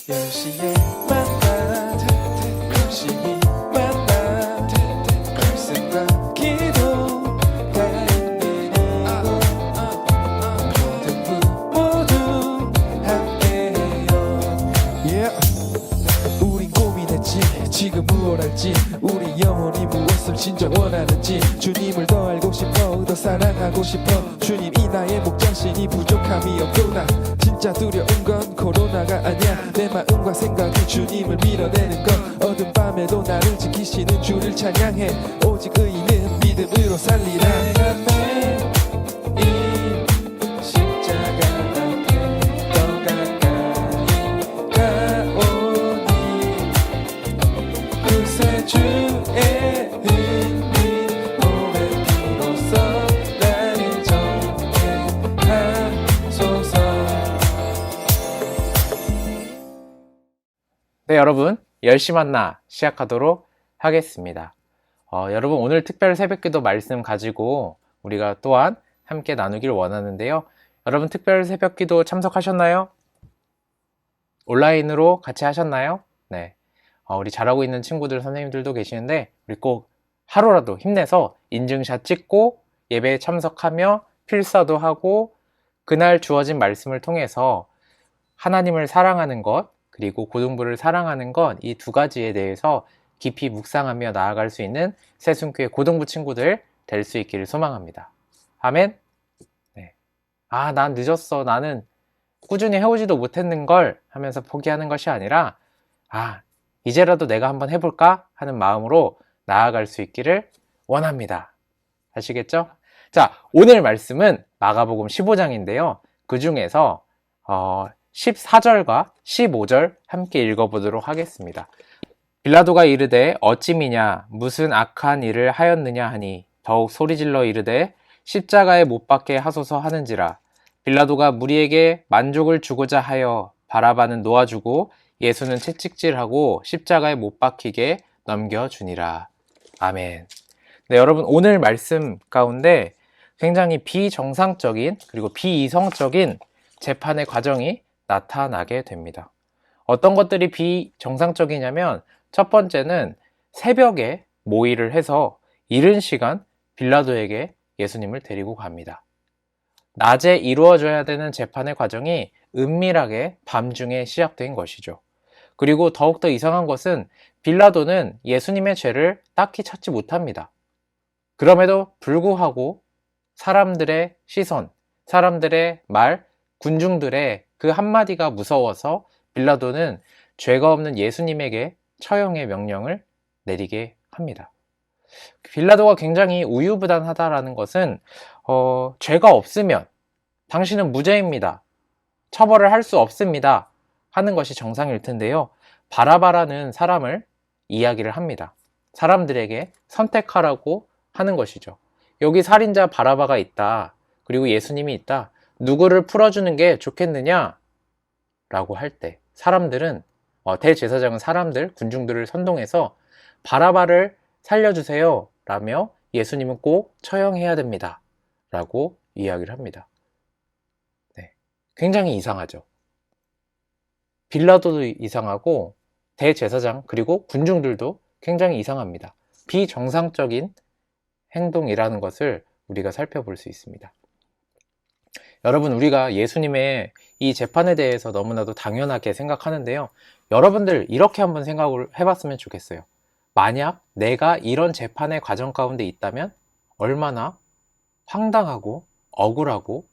10시에 만나 열심히 만나 말씀과 기도가 있는 이곳 모두 함께해요. 우린 고민했지 지금 무엇 할지 우리 영혼이 무엇을 진짜 원하는지 주님을 더 알고 싶어 더 사랑하고 싶어 주님 이 나의 목장신이 부족함이 없구나 진짜 두려운 건 코로나가 아니야 내 마음과 생각이 주님을 밀어내는 건 어두운 밤에도 나를 지키시는 주를 찬양해 오직 의인은 믿음으로 살리라 내가 매일 십자가 앞에 더 가까이 가오니 구세주의 은민 오랜 피로써 나를 정죄하소서. 네, 여러분 10시 만나 시작하도록 하겠습니다. 여러분 오늘 특별 새벽기도 말씀 가지고 우리가 또한 함께 나누길 원하는데요. 여러분 특별 새벽기도 참석하셨나요? 온라인으로 같이 하셨나요? 네, 우리 잘하고 있는 친구들 선생님들도 계시는데 우리 꼭 하루라도 힘내서 인증샷 찍고 예배에 참석하며 필사도 하고 그날 주어진 말씀을 통해서 하나님을 사랑하는 것 그리고 고등부를 사랑하는 것 이 두 가지에 대해서 깊이 묵상하며 나아갈 수 있는 새순교회 고등부 친구들 될 수 있기를 소망합니다. 아멘. 네. 난 늦었어. 나는 꾸준히 해오지도 못했는걸 하면서 포기하는 것이 아니라 이제라도 내가 한번 해볼까 하는 마음으로 나아갈 수 있기를 원합니다. 아시겠죠? 자, 오늘 말씀은 마가복음 15장인데요. 그 중에서 14절과 15절 함께 읽어보도록 하겠습니다. 빌라도가 이르되 어찌미냐 무슨 악한 일을 하였느냐 하니 더욱 소리질러 이르되 십자가에 못 박게 하소서 하는지라. 빌라도가 무리에게 만족을 주고자 하여 바라바는 놓아주고 예수는 채찍질하고 십자가에 못 박히게 넘겨주니라. 아멘. 네, 여러분 오늘 말씀 가운데 굉장히 비정상적인 그리고 비이성적인 재판의 과정이 나타나게 됩니다. 어떤 것들이 비정상적이냐면 첫 번째는 새벽에 모의를 해서 이른 시간 빌라도에게 예수님을 데리고 갑니다. 낮에 이루어져야 되는 재판의 과정이 은밀하게 밤중에 시작된 것이죠. 그리고 더욱더 이상한 것은 빌라도는 예수님의 죄를 딱히 찾지 못합니다. 그럼에도 불구하고 사람들의 시선, 사람들의 말, 군중들의 그 한마디가 무서워서 빌라도는 죄가 없는 예수님에게 처형의 명령을 내리게 합니다. 빌라도가 굉장히 우유부단하다라는 것은 죄가 없으면 당신은 무죄입니다. 처벌을 할 수 없습니다. 하는 것이 정상일 텐데요. 바라바라는 사람을 이야기를 합니다. 사람들에게 선택하라고 하는 것이죠. 여기 살인자 바라바가 있다. 그리고 예수님이 있다. 누구를 풀어주는 게 좋겠느냐? 라고 할 때 사람들은 대제사장은 사람들, 군중들을 선동해서 바라바를 살려주세요 라며 예수님은 꼭 처형해야 됩니다 라고 이야기를 합니다. 네, 굉장히 이상하죠. 빌라도도 이상하고 대제사장 그리고 군중들도 굉장히 이상합니다. 비정상적인 행동이라는 것을 우리가 살펴볼 수 있습니다. 여러분 우리가 예수님의 이 재판에 대해서 너무나도 당연하게 생각하는데요. 여러분들 이렇게 한번 생각을 해봤으면 좋겠어요. 만약 내가 이런 재판의 과정 가운데 있다면 얼마나 황당하고 억울하고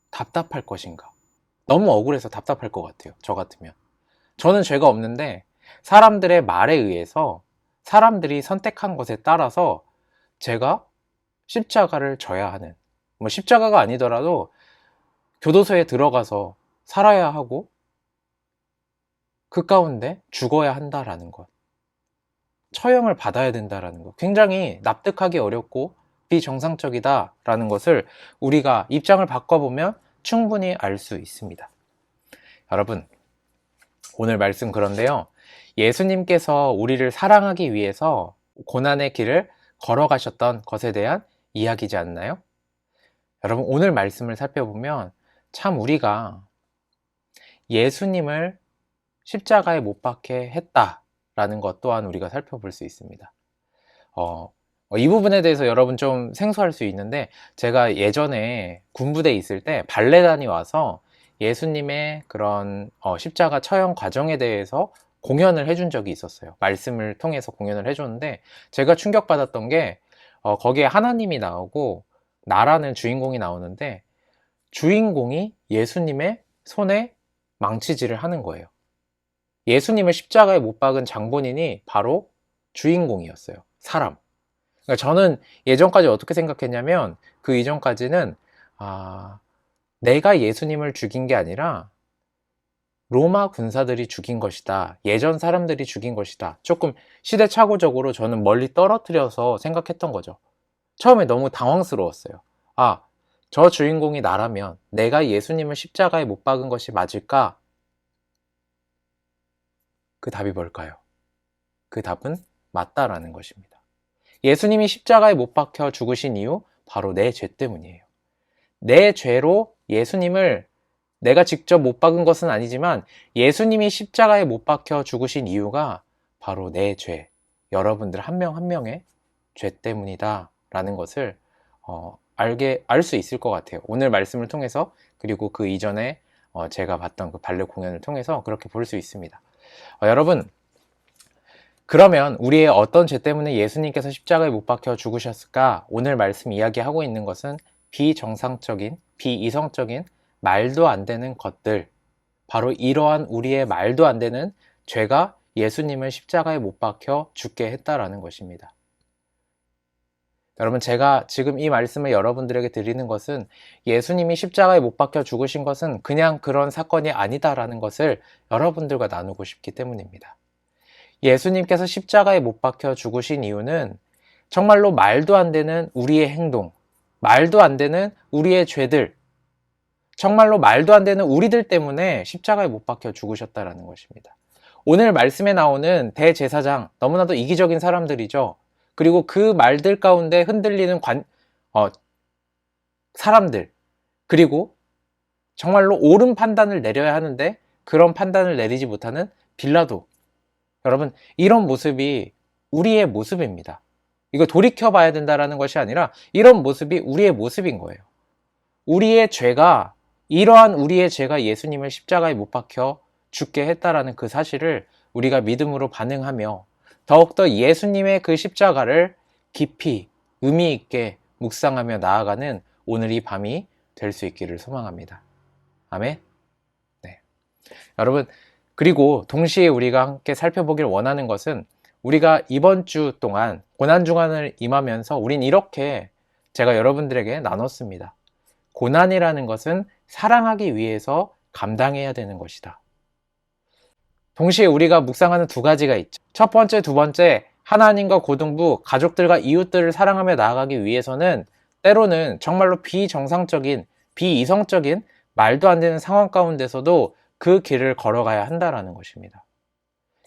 답답할 것인가. 너무 억울해서 답답할 것 같아요. 저 같으면. 저는 죄가 없는데 사람들의 말에 의해서 사람들이 선택한 것에 따라서 제가 십자가를 져야 하는 십자가가 아니더라도 교도소에 들어가서 살아야 하고 그 가운데 죽어야 한다라는 것, 처형을 받아야 된다라는 것, 굉장히 납득하기 어렵고 비정상적이다라는 것을 우리가 입장을 바꿔보면 충분히 알 수 있습니다. 여러분 오늘 말씀 그런데요, 예수님께서 우리를 사랑하기 위해서 고난의 길을 걸어가셨던 것에 대한 이야기지 않나요? 여러분 오늘 말씀을 살펴보면 참 우리가 예수님을 십자가에 못 박게 했다라는 것 또한 우리가 살펴볼 수 있습니다. 이 부분에 대해서 여러분 좀 생소할 수 있는데, 제가 예전에 군부대에 있을 때 발레단이 와서 예수님의 그런 십자가 처형 과정에 대해서 공연을 해준 적이 있었어요. 말씀을 통해서 공연을 해줬는데, 제가 충격받았던 게 거기에 하나님이 나오고 나라는 주인공이 나오는데, 주인공이 예수님의 손에 망치질을 하는 거예요. 예수님을 십자가에 못 박은 장본인이 바로 주인공이었어요. 사람. 그러니까 저는 예전까지 어떻게 생각했냐면, 그 이전까지는 내가 예수님을 죽인 게 아니라 로마 군사들이 죽인 것이다, 예전 사람들이 죽인 것이다, 조금 시대착오적으로 저는 멀리 떨어뜨려서 생각했던 거죠. 처음에 너무 당황스러웠어요. 저 주인공이 나라면 내가 예수님을 십자가에 못 박은 것이 맞을까? 그 답이 뭘까요? 그 답은 맞다라는 것입니다. 예수님이 십자가에 못 박혀 죽으신 이유, 바로 내 죄 때문이에요. 내 죄로 예수님을 내가 직접 못 박은 것은 아니지만, 예수님이 십자가에 못 박혀 죽으신 이유가 바로 내 죄, 여러분들 한 명 한 명의 죄 때문이다 라는 것을 알 수 있을 것 같아요. 오늘 말씀을 통해서, 그리고 그 이전에 제가 봤던 그 발레 공연을 통해서 그렇게 볼 수 있습니다. 여러분, 그러면 우리의 어떤 죄 때문에 예수님께서 십자가에 못 박혀 죽으셨을까? 오늘 말씀 이야기하고 있는 것은 비정상적인, 비이성적인, 말도 안 되는 것들, 바로 이러한 우리의 말도 안 되는 죄가 예수님을 십자가에 못 박혀 죽게 했다라는 것입니다. 여러분, 제가 지금 이 말씀을 여러분들에게 드리는 것은, 예수님이 십자가에 못 박혀 죽으신 것은 그냥 그런 사건이 아니다라는 것을 여러분들과 나누고 싶기 때문입니다. 예수님께서 십자가에 못 박혀 죽으신 이유는 정말로 말도 안 되는 우리의 행동, 말도 안 되는 우리의 죄들, 정말로 말도 안 되는 우리들 때문에 십자가에 못 박혀 죽으셨다라는 것입니다. 오늘 말씀에 나오는 대제사장, 너무나도 이기적인 사람들이죠. 그리고 그 말들 가운데 흔들리는 사람들, 그리고 정말로 옳은 판단을 내려야 하는데 그런 판단을 내리지 못하는 빌라도. 여러분, 이런 모습이 우리의 모습입니다. 이거 돌이켜 봐야 된다는 것이 아니라 이런 모습이 우리의 모습인 거예요. 우리의 죄가, 이러한 우리의 죄가 예수님을 십자가에 못 박혀 죽게 했다라는 그 사실을 우리가 믿음으로 반응하며 더욱더 예수님의 그 십자가를 깊이 의미 있게 묵상하며 나아가는 오늘 이 밤이 될 수 있기를 소망합니다. 아멘. 네. 여러분, 그리고 동시에 우리가 함께 살펴보길 원하는 것은, 우리가 이번 주 동안 고난주간을 임하면서 우린 이렇게 제가 여러분들에게 나눴습니다. 고난이라는 것은 사랑하기 위해서 감당해야 되는 것이다. 동시에 우리가 묵상하는 두 가지가 있죠. 첫 번째, 두 번째, 하나님과 고등부, 가족들과 이웃들을 사랑하며 나아가기 위해서는 때로는 정말로 비정상적인, 비이성적인, 말도 안 되는 상황 가운데서도 그 길을 걸어가야 한다라는 것입니다.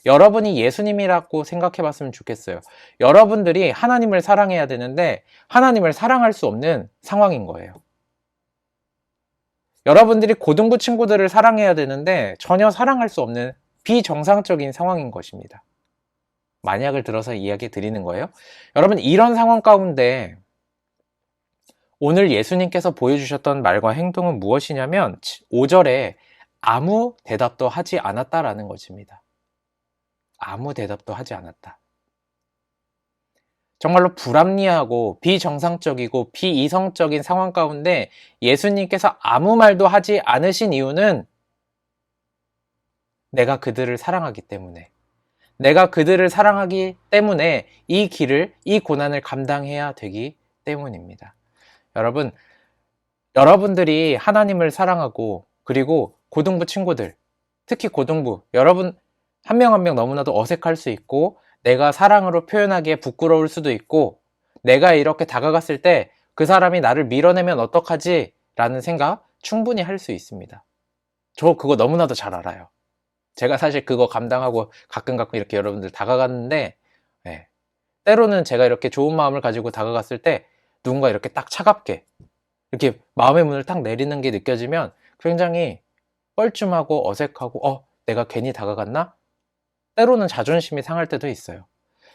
여러분이 예수님이라고 생각해 봤으면 좋겠어요. 여러분들이 하나님을 사랑해야 되는데 하나님을 사랑할 수 없는 상황인 거예요. 여러분들이 고등부 친구들을 사랑해야 되는데 전혀 사랑할 수 없는 비정상적인 상황인 것입니다. 만약을 들어서 이야기 드리는 거예요. 여러분, 이런 상황 가운데 오늘 예수님께서 보여주셨던 말과 행동은 무엇이냐면 5절에 아무 대답도 하지 않았다라는 것입니다. 아무 대답도 하지 않았다. 정말로 불합리하고 비정상적이고 비이성적인 상황 가운데 예수님께서 아무 말도 하지 않으신 이유는 내가 그들을 사랑하기 때문에, 내가 그들을 사랑하기 때문에 이 길을, 이 고난을 감당해야 되기 때문입니다. 여러분, 여러분들이 하나님을 사랑하고, 그리고 고등부 친구들, 특히 고등부, 여러분 한 명 한 명 너무나도 어색할 수 있고, 내가 사랑으로 표현하기에 부끄러울 수도 있고, 내가 이렇게 다가갔을 때 그 사람이 나를 밀어내면 어떡하지? 라는 생각 충분히 할 수 있습니다. 저 그거 너무나도 잘 알아요. 제가 사실 그거 감당하고 가끔 이렇게 여러분들 다가갔는데, 때로는 제가 이렇게 좋은 마음을 가지고 다가갔을 때 누군가 이렇게 딱 차갑게 이렇게 마음의 문을 딱 내리는 게 느껴지면 굉장히 뻘쭘하고 어색하고 내가 괜히 다가갔나? 때로는 자존심이 상할 때도 있어요.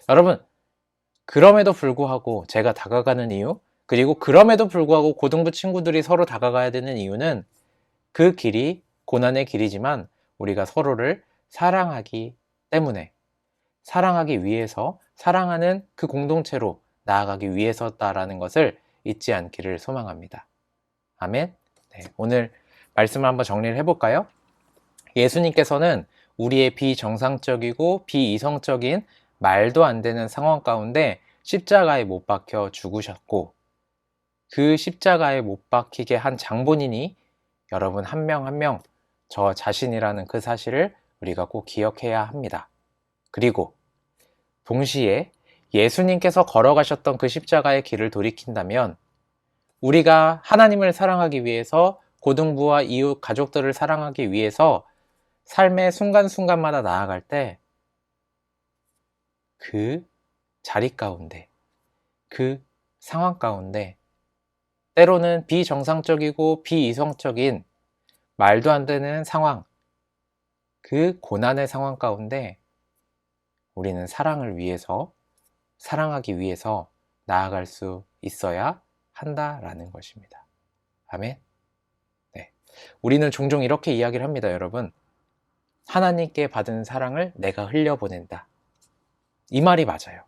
여러분, 그럼에도 불구하고 제가 다가가는 이유, 그리고 그럼에도 불구하고 고등부 친구들이 서로 다가가야 되는 이유는 그 길이 고난의 길이지만 우리가 서로를 사랑하기 때문에, 사랑하기 위해서, 사랑하는 그 공동체로 나아가기 위해서다라는 것을 잊지 않기를 소망합니다. 아멘. 네, 오늘 말씀을 한번 정리를 해볼까요? 예수님께서는 우리의 비정상적이고 비이성적인 말도 안 되는 상황 가운데 십자가에 못 박혀 죽으셨고, 그 십자가에 못 박히게 한 장본인이 여러분 한 명 한 명 저 자신이라는 그 사실을 우리가 꼭 기억해야 합니다. 그리고 동시에 예수님께서 걸어가셨던 그 십자가의 길을 돌이킨다면 우리가 하나님을 사랑하기 위해서, 고등부와 이웃 가족들을 사랑하기 위해서 삶의 순간순간마다 나아갈 때 그 자리 가운데, 그 상황 가운데 때로는 비정상적이고 비이성적인 말도 안 되는 상황, 그 고난의 상황 가운데 우리는 사랑을 위해서, 사랑하기 위해서 나아갈 수 있어야 한다라는 것입니다. 아멘. 네. 우리는 종종 이렇게 이야기를 합니다, 여러분. 하나님께 받은 사랑을 내가 흘려보낸다. 이 말이 맞아요.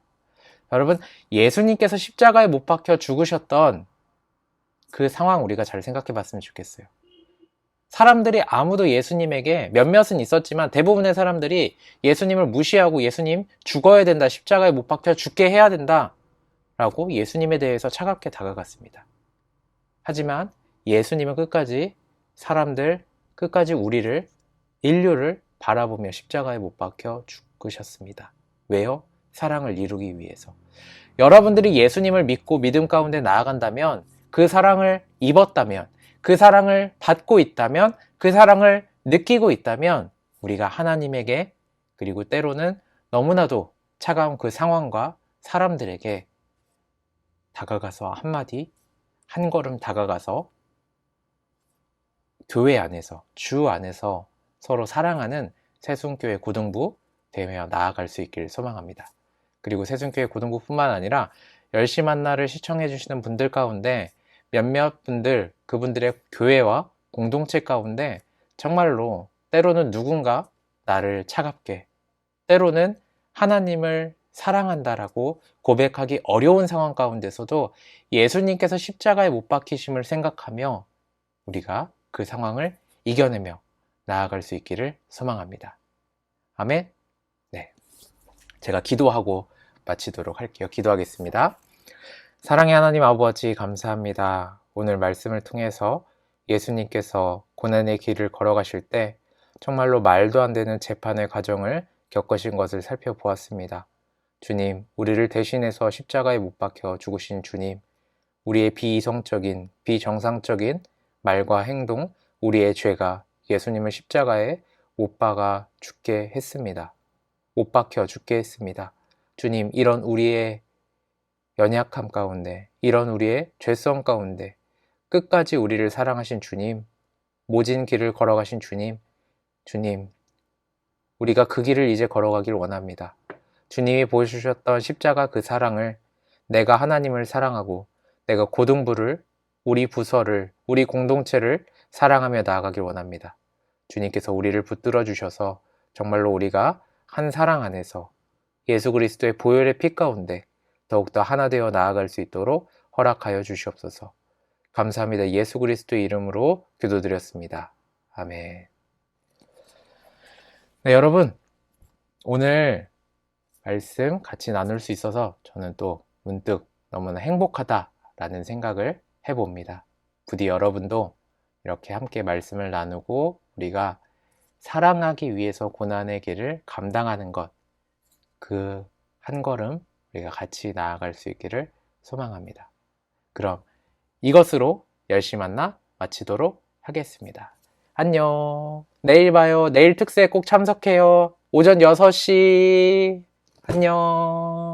여러분, 예수님께서 십자가에 못 박혀 죽으셨던 그 상황 우리가 잘 생각해 봤으면 좋겠어요. 사람들이 아무도 예수님에게, 몇몇은 있었지만 대부분의 사람들이 예수님을 무시하고 예수님 죽어야 된다, 십자가에 못 박혀 죽게 해야 된다 라고 예수님에 대해서 차갑게 다가갔습니다. 하지만 예수님은 끝까지 사람들, 끝까지 우리를, 인류를 바라보며 십자가에 못 박혀 죽으셨습니다. 왜요? 사랑을 이루기 위해서. 여러분들이 예수님을 믿고 믿음 가운데 나아간다면, 그 사랑을 입었다면, 그 사랑을 받고 있다면, 그 사랑을 느끼고 있다면 우리가 하나님에게, 그리고 때로는 너무나도 차가운 그 상황과 사람들에게 다가가서 한마디, 한 걸음 다가가서 교회 안에서, 주 안에서 서로 사랑하는 새순교회 고등부 되며 나아갈 수 있기를 소망합니다. 그리고 새순교회 고등부뿐만 아니라 열시 만나를 시청해 주시는 분들 가운데 몇몇 분들, 그분들의 교회와 공동체 가운데 정말로 때로는 누군가 나를 차갑게, 때로는 하나님을 사랑한다라고 고백하기 어려운 상황 가운데서도 예수님께서 십자가에 못 박히심을 생각하며 우리가 그 상황을 이겨내며 나아갈 수 있기를 소망합니다. 아멘. 네, 제가 기도하고 마치도록 할게요. 기도하겠습니다. 사랑의 하나님 아버지, 감사합니다. 오늘 말씀을 통해서 예수님께서 고난의 길을 걸어가실 때 정말로 말도 안 되는 재판의 과정을 겪으신 것을 살펴보았습니다. 주님, 우리를 대신해서 십자가에 못 박혀 죽으신 주님, 우리의 비이성적인, 비정상적인 말과 행동, 우리의 죄가 예수님을 십자가에 못 박아 죽게 했습니다. 못 박혀 죽게 했습니다. 주님, 이런 우리의 연약함 가운데, 이런 우리의 죄성 가운데 끝까지 우리를 사랑하신 주님, 모진 길을 걸어가신 주님, 주님, 우리가 그 길을 이제 걸어가길 원합니다. 주님이 보여주셨던 십자가 그 사랑을, 내가 하나님을 사랑하고 내가 고등부를, 우리 부서를, 우리 공동체를 사랑하며 나아가길 원합니다. 주님께서 우리를 붙들어 주셔서 정말로 우리가 한 사랑 안에서 예수 그리스도의 보혈의 피 가운데 더욱더 하나 되어 나아갈 수 있도록 허락하여 주시옵소서. 감사합니다. 예수 그리스도의 이름으로 기도드렸습니다. 아멘. 네, 여러분, 오늘 말씀 같이 나눌 수 있어서 저는 또 문득 너무나 행복하다라는 생각을 해봅니다. 부디 여러분도 이렇게 함께 말씀을 나누고 우리가 사랑하기 위해서 고난의 길을 감당하는 것, 그 한 걸음 우리가 같이 나아갈 수 있기를 소망합니다. 그럼 이것으로 열시 만나 마치도록 하겠습니다. 안녕. 내일 봐요. 내일 특세 꼭 참석해요. 오전 6시. 안녕.